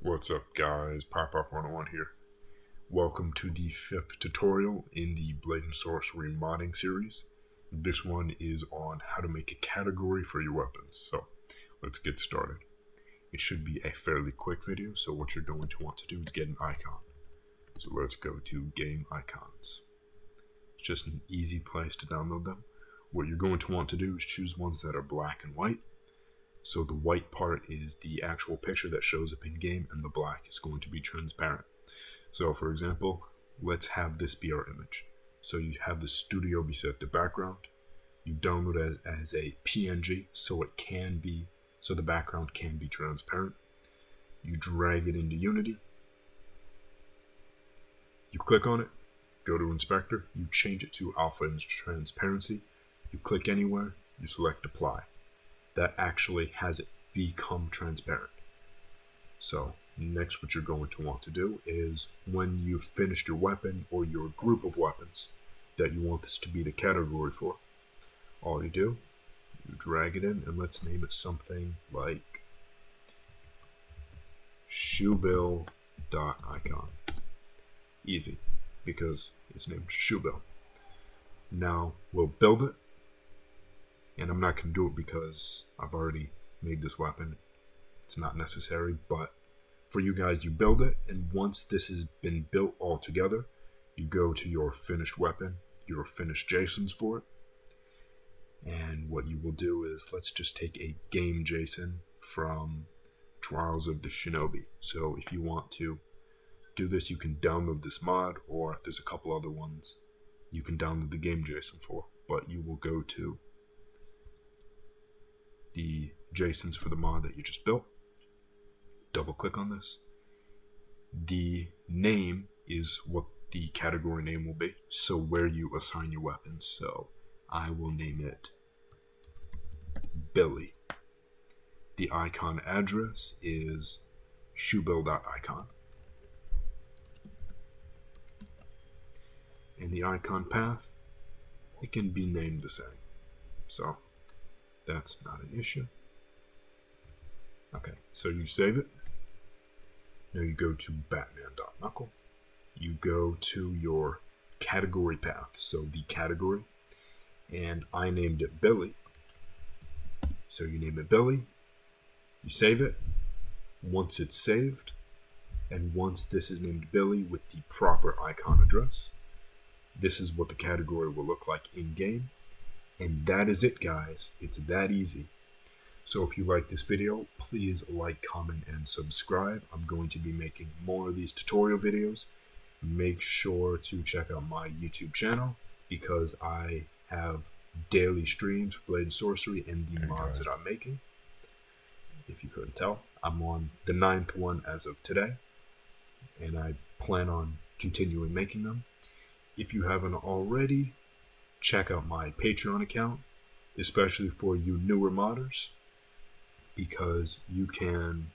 What's up guys, Pop101 here. Welcome to the 5th tutorial in the Blade and Sorcery modding series. This one is on how to make a category for your weapons. So let's get started. It should be a fairly quick video, so what you're going to want to do is get an icon. So let's go to Game Icons. It's just an easy place to download them. What you're going to want to do is choose ones that are black and white. So the white part is the actual picture that shows up in game, and the black is going to be transparent. So for example, let's have this be our image. So you have the studio be set to background. You download it as a PNG so the background can be transparent. You drag it into Unity. You click on it, go to Inspector, you change it to Alpha and Transparency. You click anywhere, you select Apply. That actually has it become transparent. So next, what you're going to want to do is when you've finished your weapon or your group of weapons that you want this to be the category for, all you do, you drag it in, and let's name it something like shoebill.icon. Easy, because it's named shoebill. Now we'll build it. And I'm not going to do it because I've already made this weapon. It's not necessary, but for you guys, you build it, and once this has been built all together, you go to your finished weapon, your finished JSONs for it. And what you will do is, let's just take a game JSON from Trials of the Shinobi. So if you want to do this, you can download this mod, or there's a couple other ones you can download the game JSON for, but you will go to the JSONs for the mod that you just built. Double click on this. The name is what the category name will be, so where you assign your weapons. So I will name it Billy. The icon address is shoebill.icon. And the icon path, it can be named the same. So that's not an issue. Okay, so you save it. Now you go to Batman.knuckle. You go to your category path, so the category, and I named it Billy. So you name it Billy, you save it. Once it's saved, and once this is named Billy with the proper icon address, this is what the category will look like in game. And that is it, guys. It's that easy. So if you like this video, please like, comment, and subscribe. I'm going to be making more of these tutorial videos. Make sure to check out my YouTube channel because I have daily streams for Blade and Sorcery and the mods that I'm making. If you couldn't tell, I'm on the 9th one as of today, and I plan on continuing making them. If you haven't already, check out my Patreon account, especially for you newer modders, because you can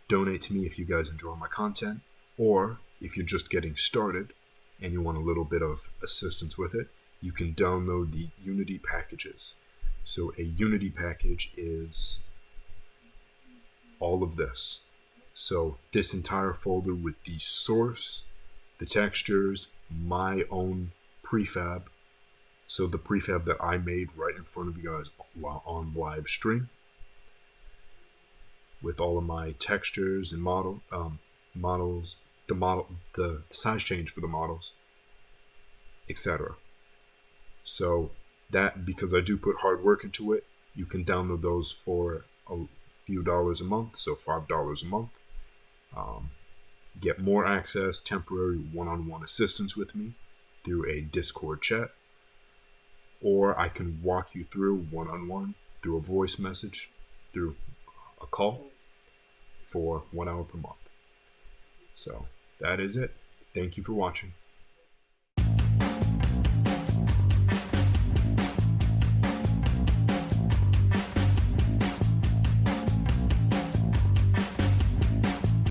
donate to me if you guys enjoy my content, or if you're just getting started and you want a little bit of assistance with it, you can download the Unity packages. So a Unity package is all of this. So this entire folder with the source, the textures, my own prefab, so the prefab that I made right in front of you guys while on live stream, with all of my textures and models, the size change for the models, etc. So that, because I do put hard work into it, you can download those for a few dollars a month, so $5 a month. Get more access, temporary one-on-one assistance with me through a Discord chat, or I can walk you through one-on-one through a voice message, through a call for 1 hour per month. So that is it. Thank you for watching.